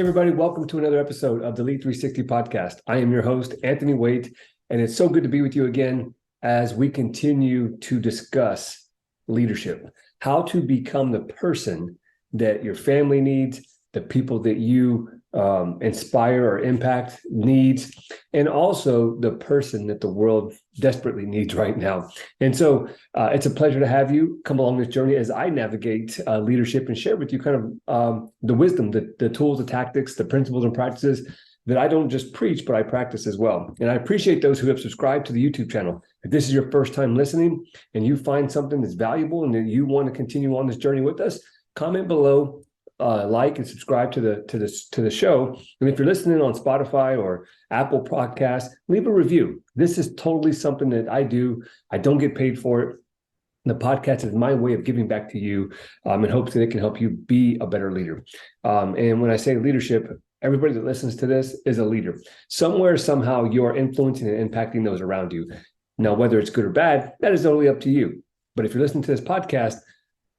Everybody, welcome to another episode of the Lead 360 podcast. I am your host, Anthony Waite, and it's so good to be with you again as we continue to discuss leadership, how to become the person that your family needs, the people that you inspire or impact needs, and also the person that the world desperately needs right now. And so it's a pleasure to have you come along this journey as I navigate leadership and share with you kind of the wisdom, the tools, the tactics, the principles and practices that I don't just preach, but I practice as well. And I appreciate those who have subscribed to the YouTube channel. If this is your first time listening and you find something that's valuable and that you want to continue on this journey with us, comment below. Like and subscribe to the show. And if you're listening on Spotify or Apple Podcasts, leave a review. This is totally something that I do. I don't get paid for it. The podcast is my way of giving back to you in hopes that it can help you be a better leader. And when I say leadership, everybody that listens to this is a leader. Somewhere, somehow, you're influencing and impacting those around you. Now, whether it's good or bad, that is totally up to you. But if you're listening to this podcast,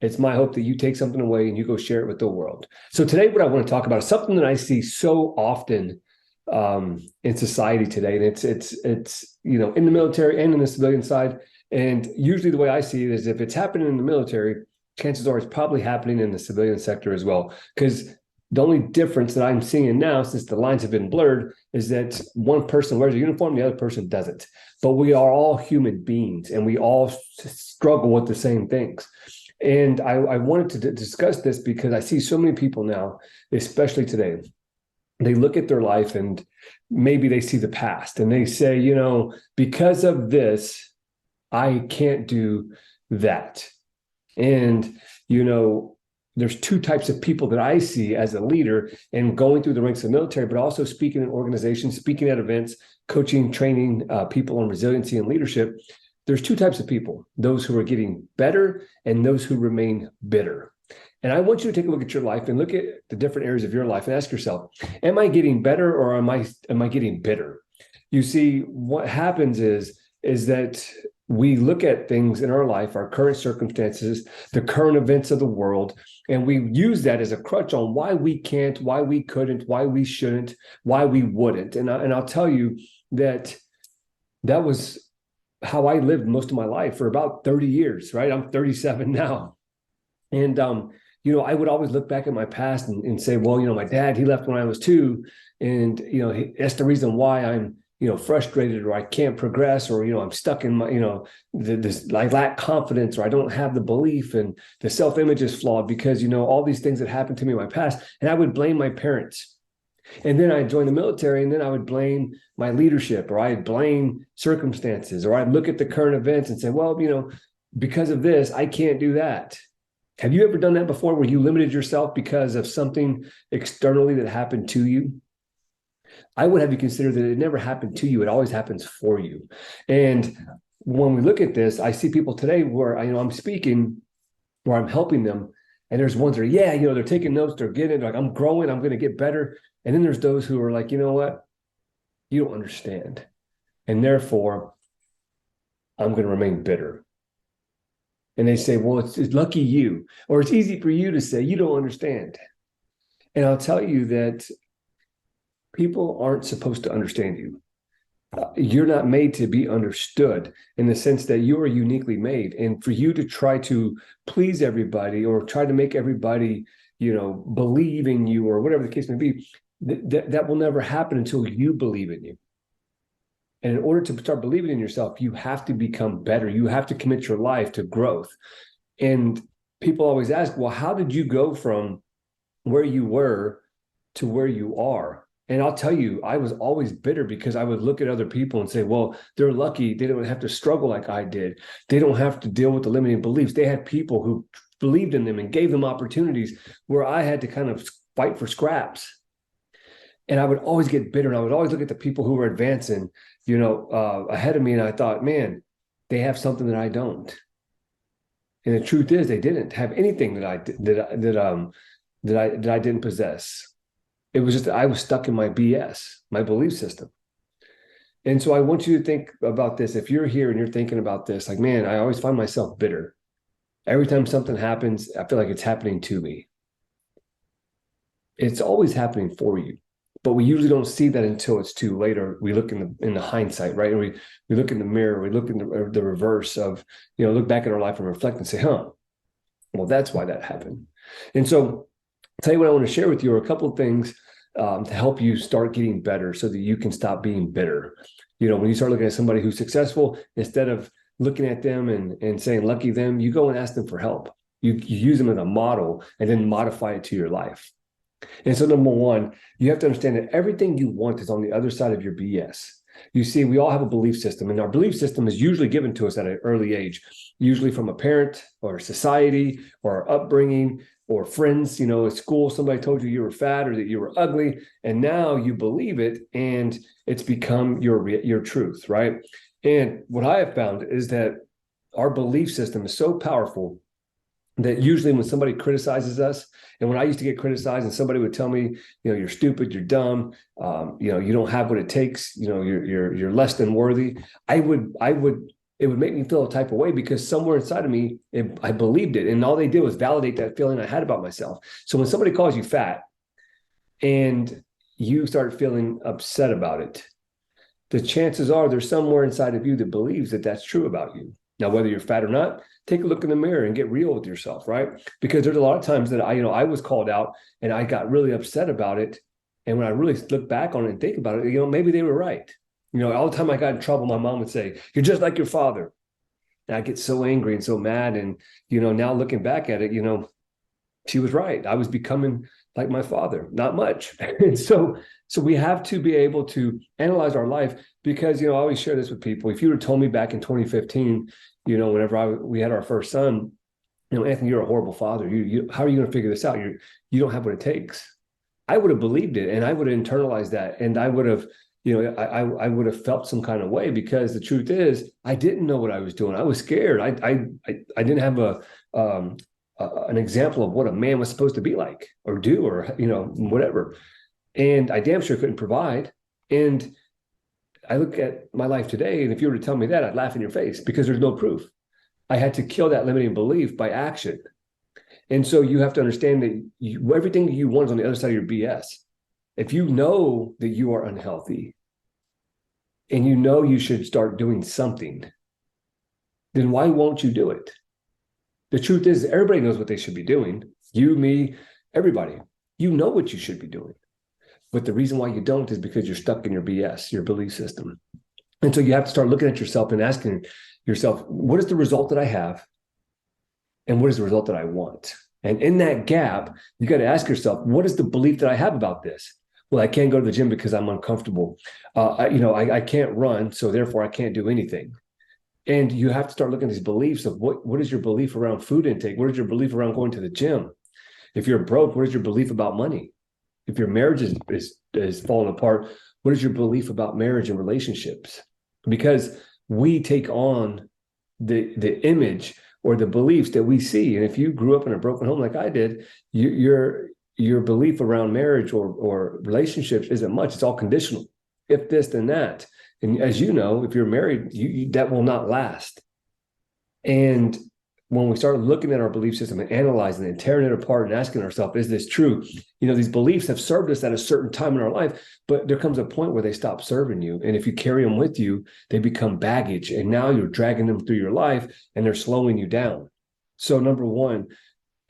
it's my hope that you take something away and you go share it with the world. So today, what I want to talk about is something that I see so often in society today, and it's in the military and in the civilian side. And usually, the way I see it is, if it's happening in the military, chances are it's probably happening in the civilian sector as well. Because the only difference that I'm seeing now, since the lines have been blurred, is that one person wears a uniform, the other person doesn't. But we are all human beings, and we all struggle with the same things. And I wanted to discuss this because I see so many people now, especially today, they look at their life and maybe they see the past and they say, because of this, I can't do that. And, there's two types of people that I see as a leader and going through the ranks of the military, but also speaking in organizations, speaking at events, coaching, training people on resiliency and leadership. There's two types of people, those who are getting better and those who remain bitter. And I want you to take a look at your life and look at the different areas of your life and ask yourself, am I getting better or am I getting bitter? You see, what happens is that we look at things in our life, our current circumstances, the current events of the world, and we use that as a crutch on why we can't, why we couldn't, why we shouldn't, why we wouldn't. And I'll tell you that was how I lived most of my life for about 30 years, right? I'm 37 now. And, I would always look back at my past and say, well, my dad, he left when I was 2. And, that's the reason why I'm, frustrated, or I can't progress, or, I'm stuck in my, I lack confidence, or I don't have the belief, and the self-image is flawed because, all these things that happened to me in my past. And I would blame my parents. And then I'd join the military, and then I would blame my leadership, or I'd blame circumstances, or I'd look at the current events and say, well, because of this, I can't do that. Have you ever done that before, where you limited yourself because of something externally that happened to you? I would have you consider that it never happened to you. It always happens for you. And when we look at this, I see people today where I'm speaking, where I'm helping them. And there's ones that are, they're taking notes, they're getting it, like, I'm growing, I'm going to get better. And then there's those who are like, you know what? You don't understand. And therefore, I'm going to remain bitter. And they say, well, it's lucky you, or it's easy for you to say, you don't understand. And I'll tell you that people aren't supposed to understand you. You're not made to be understood, in the sense that you are uniquely made. And for you to try to please everybody, or try to make everybody, believe in you, or whatever the case may be, that will never happen until you believe in you. And in order to start believing in yourself, you have to become better. You have to commit your life to growth. And people always ask, well, how did you go from where you were to where you are? And I'll tell you, I was always bitter because I would look at other people and say, well, they're lucky. They don't have to struggle like I did. They don't have to deal with the limiting beliefs. They had people who believed in them and gave them opportunities, where I had to kind of fight for scraps. And I would always get bitter. And I would always look at the people who were advancing, ahead of me. And I thought, man, they have something that I don't. And the truth is, they didn't have anything that I didn't possess. It was just that I was stuck in my BS, my belief system. And so I want you to think about this. If you're here and you're thinking about this, like, man, I always find myself bitter. Every time something happens, I feel like it's happening to me. it's always happening for you. But we usually don't see that until it's too late, or we look in the hindsight, right? And we look in the mirror, we look in the reverse of, look back at our life and reflect and say, well, that's why that happened. And so I'll tell you what I want to share with you are a couple of things to help you start getting better so that you can stop being bitter. When you start looking at somebody who's successful, instead of looking at them and saying, lucky them, you go and ask them for help. You use them as a model and then modify it to your life. And so number one, you have to understand that everything you want is on the other side of your BS. You see, we all have a belief system, and our belief system is usually given to us at an early age, usually from a parent or society or our upbringing or friends. At school, somebody told you were fat or that you were ugly, and now you believe it, and it's become your truth, right? And what I have found is that our belief system is so powerful that usually when somebody criticizes us, and when I used to get criticized and somebody would tell me, you're stupid, you're dumb, you don't have what it takes, you're less than worthy, it would make me feel a type of way, because somewhere inside of me, I believed it. And all they did was validate that feeling I had about myself. So when somebody calls you fat and you start feeling upset about it, the chances are there's somewhere inside of you that believes that that's true about you. Now, whether you're fat or not, take a look in the mirror and get real with yourself, right? Because there's a lot of times that I was called out and I got really upset about it. And when I really look back on it and think about it, maybe they were right. All the time I got in trouble, my mom would say, "You're just like your father." And I get so angry and so mad. And, now looking back at it, she was right. I was becoming like my father, not much. And so we have to be able to analyze our life, because, I always share this with people. If you would have told me back in 2015, whenever we had our first son, Anthony, you're a horrible father. How are you going to figure this out? You don't have what it takes. I would have believed it, and I would have internalized that, and I would have, I would have felt some kind of way, because the truth is, I didn't know what I was doing. I was scared. I didn't have an example of what a man was supposed to be like or do, or whatever, and I damn sure couldn't provide. And I look at my life today, and if you were to tell me that, I'd laugh in your face, because there's no proof. I had to kill that limiting belief by action. And so you have to understand that everything you want is on the other side of your BS. If you know that you are unhealthy and you should start doing something, then why won't you do it? The truth is, everybody knows what they should be doing. You, me, everybody. You know what you should be doing. But the reason why you don't is because you're stuck in your BS, your belief system. And so you have to start looking at yourself and asking yourself, what is the result that I have? And what is the result that I want? And in that gap, you got to ask yourself, what is the belief that I have about this? Well, I can't go to the gym because I'm uncomfortable. I can't run, so therefore I can't do anything. And you have to start looking at these beliefs of what is your belief around food intake? What is your belief around going to the gym? If you're broke, what is your belief about money? If your marriage is falling apart, what is your belief about marriage and relationships? Because we take on the image or the beliefs that we see. And if you grew up in a broken home like I did, your belief around marriage or relationships isn't much. It's all conditional. If this, then that. And as you know, if you're married, that will not last. And when we start looking at our belief system and analyzing it and tearing it apart and asking ourselves, is this true? These beliefs have served us at a certain time in our life, but there comes a point where they stop serving you. And if you carry them with you, they become baggage. And now you're dragging them through your life and they're slowing you down. So number one,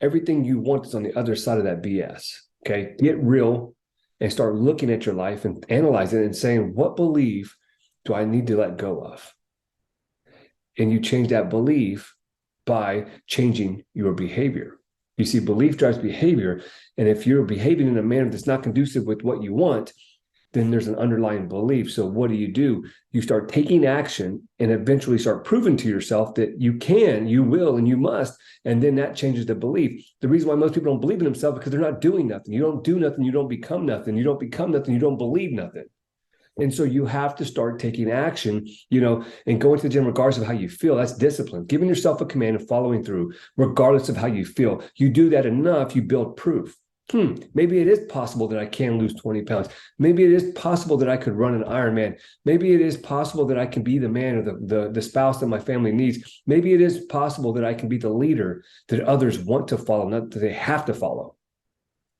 everything you want is on the other side of that BS. Okay. Get real and start looking at your life and analyzing it and saying, what belief do I need to let go of? And you change that belief by changing your behavior. You see, belief drives behavior. And if you're behaving in a manner that's not conducive with what you want, then there's an underlying belief. So what do? You start taking action and eventually start proving to yourself that you can, you will, and you must. And then that changes the belief. The reason why most people don't believe in themselves is because they're not doing nothing. You don't do nothing, you don't become nothing. You don't become nothing, you don't believe nothing. And so you have to start taking action, and going to the gym regardless of how you feel. That's discipline, giving yourself a command and following through regardless of how you feel. You do that enough, you build proof. Maybe it is possible that I can lose 20 pounds. Maybe it is possible that I could run an Ironman. Maybe it is possible that I can be the man or the spouse that my family needs. Maybe it is possible that I can be the leader that others want to follow, not that they have to follow.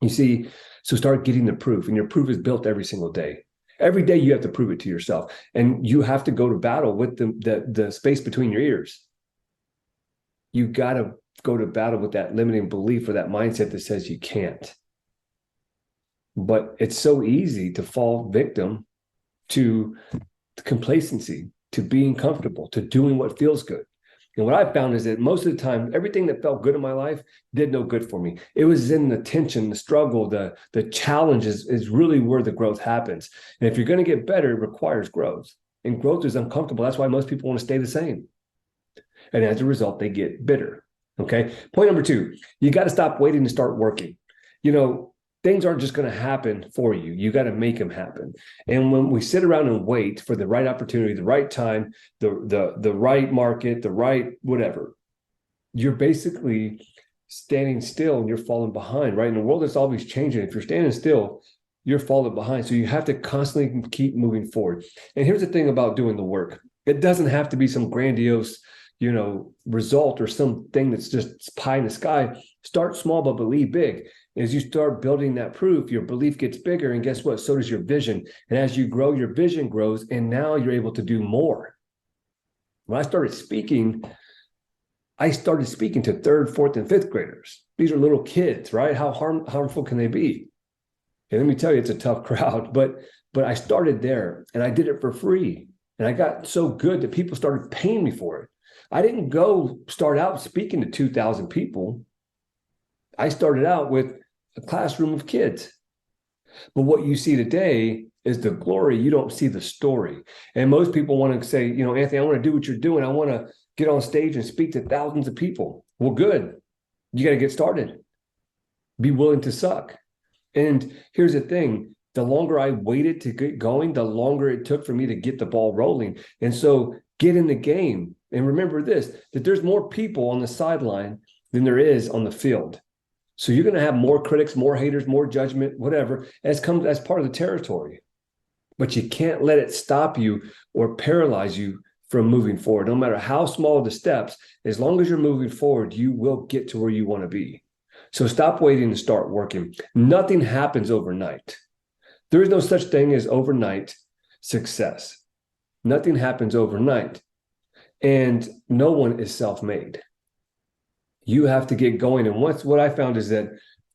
You see, so start getting the proof, and your proof is built every single day. Every day you have to prove it to yourself, and you have to go to battle with the space between your ears. You got to go to battle with that limiting belief or that mindset that says you can't. But it's so easy to fall victim to complacency, to being comfortable, to doing what feels good. And what I've found is that most of the time, everything that felt good in my life did no good for me. It was in the tension, the struggle, the challenge is really where the growth happens. And if you're going to get better, it requires growth. And growth is uncomfortable. That's why most people want to stay the same. And as a result, they get bitter. Okay. Point number 2, you got to stop waiting to start working. Things aren't just going to happen for you. You got to make them happen. And when we sit around and wait for the right opportunity, the right time, the right market, the right whatever, you're basically standing still and you're falling behind, right? In a world that's always changing, if you're standing still, you're falling behind. So you have to constantly keep moving forward. And here's the thing about doing the work. It doesn't have to be some grandiose, result or something that's just pie in the sky. Start small, but believe big. As you start building that proof, your belief gets bigger, and guess what? So does your vision. And as you grow, your vision grows, and now you're able to do more. When I started speaking to third, fourth, and fifth graders. These are little kids, right? How harmful can they be? And let me tell you, it's a tough crowd, but I started there, and I did it for free. And I got so good that people started paying me for it. I didn't start out speaking to 2,000 people. I started out with a classroom of kids. But what you see today is the glory. You don't see the story. And most people want to say, Anthony, I want to do what you're doing. I want to get on stage and speak to thousands of people. Well, good. You got to get started. Be willing to suck. And here's the thing. The longer I waited to get going, the longer it took for me to get the ball rolling. And so get in the game. And remember this, that there's more people on the sideline than there is on the field. So you're going to have more critics, more haters, more judgment, whatever, as part of the territory. But you can't let it stop you or paralyze you from moving forward. No matter how small the steps, as long as you're moving forward, you will get to where you want to be. So stop waiting to start working. Nothing happens overnight. There is no such thing as overnight success. Nothing happens overnight. And no one is self-made. You have to get going. And what I found is that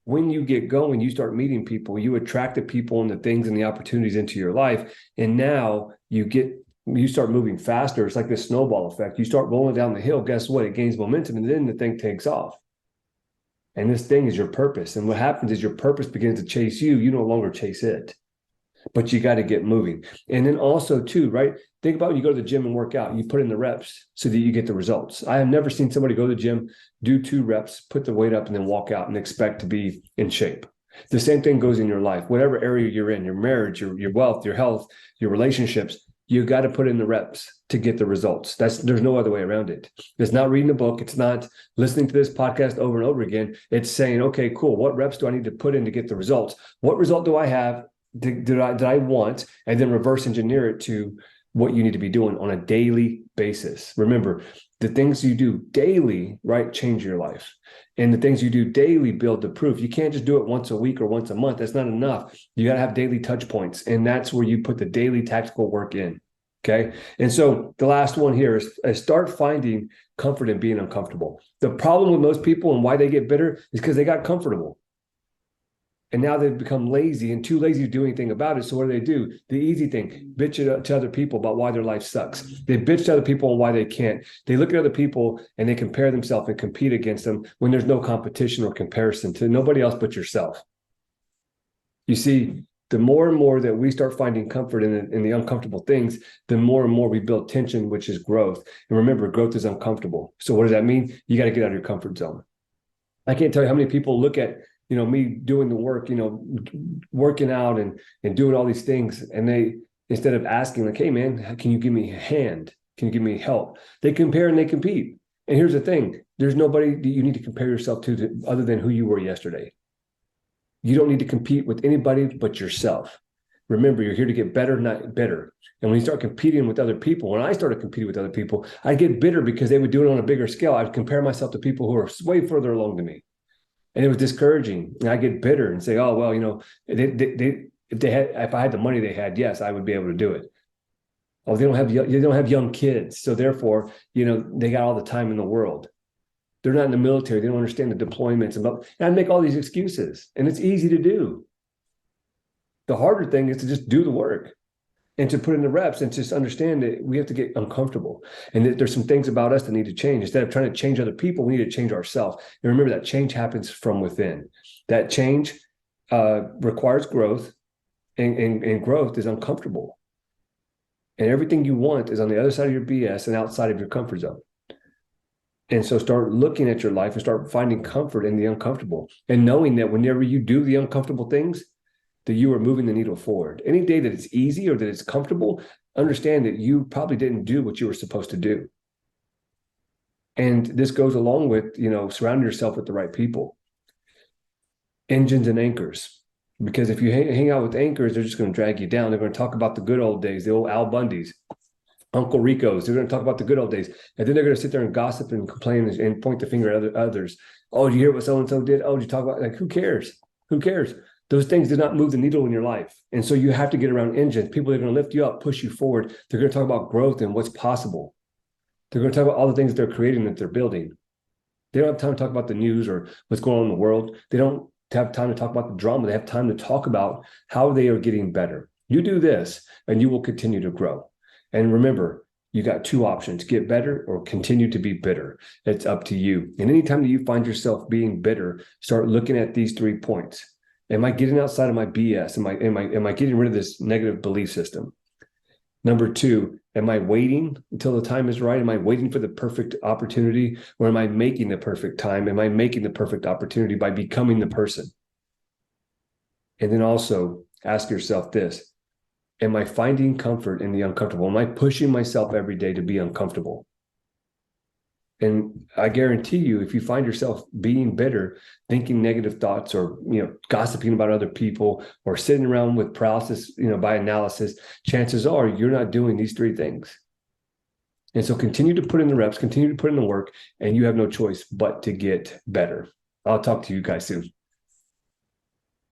when you get going, you start meeting people, you attract the people and the things and the opportunities into your life. And now you start moving faster. It's like this snowball effect. You start rolling down the hill. Guess what? It gains momentum, and then the thing takes off. And this thing is your purpose. And what happens is your purpose begins to chase you. You no longer chase it. But you got to get moving. And then also too, right? Think about when you go to the gym and work out, you put in the reps so that you get the results. I have never seen somebody go to the gym, do 2 reps, put the weight up, and then walk out and expect to be in shape. The same thing goes in your life, whatever area you're in, your marriage, your wealth, your health, your relationships, you got to put in the reps to get the results. There's no other way around it. It's not reading a book. It's not listening to this podcast over and over again. It's saying, okay, cool. What reps do I need to put in to get the results? What result do I have? Did I want? And then reverse engineer it to what you need to be doing on a daily basis. Remember, the things you do daily, right, change your life. And the things you do daily build the proof. You can't just do it once a week or once a month. That's not enough. You got to have daily touch points. And that's where you put the daily tactical work in. Okay. And so the last one here is start finding comfort in being uncomfortable. The problem with most people and why they get bitter is because they got comfortable. And now they've become lazy and too lazy to do anything about it. So what do? The easy thing, bitch it to other people about why their life sucks. They bitch to other people and why they can't. They look at other people and they compare themselves and compete against them when there's no competition or comparison to nobody else but yourself. You see, the more and more that we start finding comfort in the uncomfortable things, the more and more we build tension, which is growth. And remember, growth is uncomfortable. So what does that mean? You got to get out of your comfort zone. I can't tell you how many people look at me doing the work, working out and doing all these things. And they, instead of asking like, hey man, can you give me a hand? Can you give me help? They compare and they compete. And here's the thing. There's nobody that you need to compare yourself to other than who you were yesterday. You don't need to compete with anybody but yourself. Remember, you're here to get better, not better. And when you start competing with other people, when I started competing with other people, I'd get bitter because they would do it on a bigger scale. I'd compare myself to people who are way further along than me. And it was discouraging. And I get bitter and say, oh, well, you know, if I had the money they had, yes, I would be able to do it. Oh, they don't have young kids. So therefore, you know, they got all the time in the world. They're not in the military. They don't understand the deployments. And I make all these excuses, and it's easy to do. The harder thing is to just do the work and to put in the reps and just understand that we have to get uncomfortable. And that there's some things about us that need to change. Instead of trying to change other people, we need to change ourselves. And remember that change happens from within. That change requires growth, and growth is uncomfortable. And everything you want is on the other side of your BS and outside of your comfort zone. And so start looking at your life and start finding comfort in the uncomfortable and knowing that whenever you do the uncomfortable things, that you are moving the needle forward. Any day that it's easy or that it's comfortable, understand that you probably didn't do what you were supposed to do. And this goes along with, you know, surrounding yourself with the right people. Engines and anchors. Because if you hang out with anchors, they're just going to drag you down. They're going to talk about the good old days, the old Al Bundys, Uncle Ricos. They're going to talk about the good old days. And then they're going to sit there and gossip and complain and point the finger at others. Oh, did you hear what so-and-so did? Oh, did you talk about, like, who cares? Who cares? Those things did not move the needle in your life. And so you have to get around engines, people that are going to lift you up, push you forward. They're going to talk about growth and what's possible. They're going to talk about all the things that they're creating, that they're building. They don't have time to talk about the news or what's going on in the world. They don't have time to talk about the drama. They have time to talk about how they are getting better. You do this and you will continue to grow. And remember, you got two options: get better or continue to be bitter. It's up to you. And anytime that you find yourself being bitter, start looking at these 3 points. Am I getting outside of my BS? Am I getting rid of this negative belief system? Number 2, am I waiting until the time is right? Am I waiting for the perfect opportunity? Or am I making the perfect time? Am I making the perfect opportunity by becoming the person? And then also ask yourself this: am I finding comfort in the uncomfortable? Am I pushing myself every day to be uncomfortable? And I guarantee you, if you find yourself being bitter, thinking negative thoughts, or, you know, gossiping about other people, or sitting around with paralysis, you know, by analysis, chances are you're not doing these 3 things. And so continue to put in the reps, continue to put in the work, and you have no choice but to get better. I'll talk to you guys soon.